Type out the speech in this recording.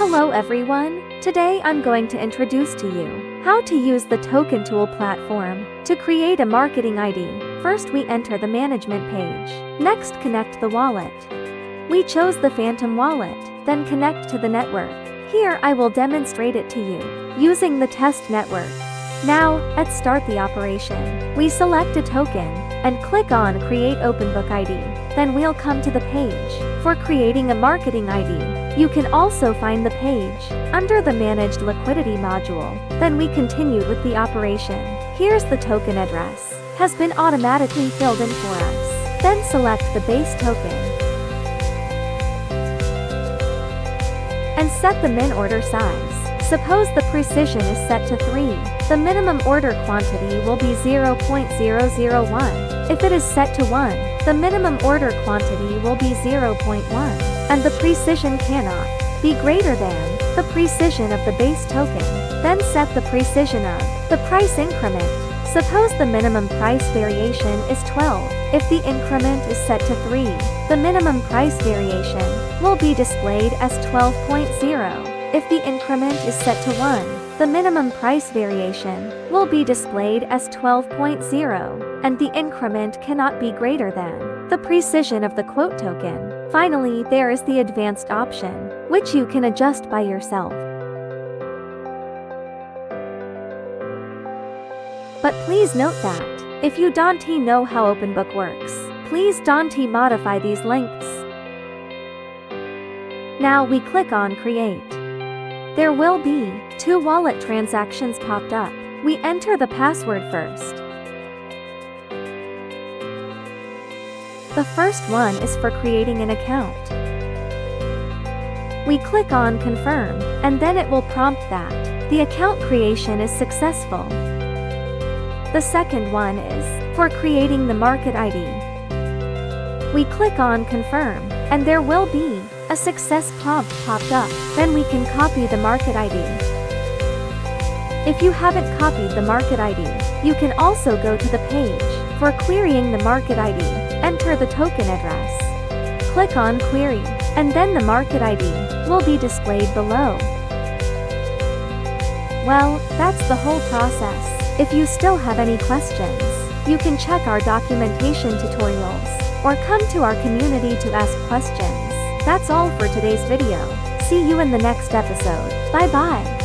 Hello everyone, today I'm going to introduce to you how to use the GTokenTool platform to create a marketing ID. First we enter the management page. Next connect the wallet. We chose the Phantom wallet, then connect to the network. Here I will demonstrate it to you, using the test network. Now, let's start the operation. We select a token, and click on Create OpenBook ID. Then we'll come to the page for creating a marketing ID. You can also find the page under the Managed Liquidity module. Then we continued with the operation. Here's the token address. Has been automatically filled in for us. Then select the base token. And set the min order size. Suppose the precision is set to 3. The minimum order quantity will be 0.001. If it is set to 1, the minimum order quantity will be 0.1. And the precision cannot be greater than the precision of the base token. Then set the precision of the price increment. Suppose the minimum price variation is 12. If the increment is set to 3, the minimum price variation will be displayed as 12.0. If the increment is set to 1, the minimum price variation will be displayed as 12.0, and the increment cannot be greater than the precision of the quote token. Finally, there is the advanced option, which you can adjust by yourself. But please note that, if you don't know how OpenBook works, please don't modify these links. Now we click on Create. There will be 2 wallet transactions popped up. We enter the password first. The first one is for creating an account. We click on Confirm, and then it will prompt that the account creation is successful. The second one is for creating the market ID. We click on Confirm, and there will be a success prompt popped up. Then we can copy the market ID. If you haven't copied the market ID, you can also go to the page for querying the market ID. Enter the token address. Click on Query, and then the market ID will be displayed below. Well, that's the whole process. If you still have any questions, you can check our documentation tutorials, or come to our community to ask questions. That's all for today's video. See you in the next episode. Bye bye.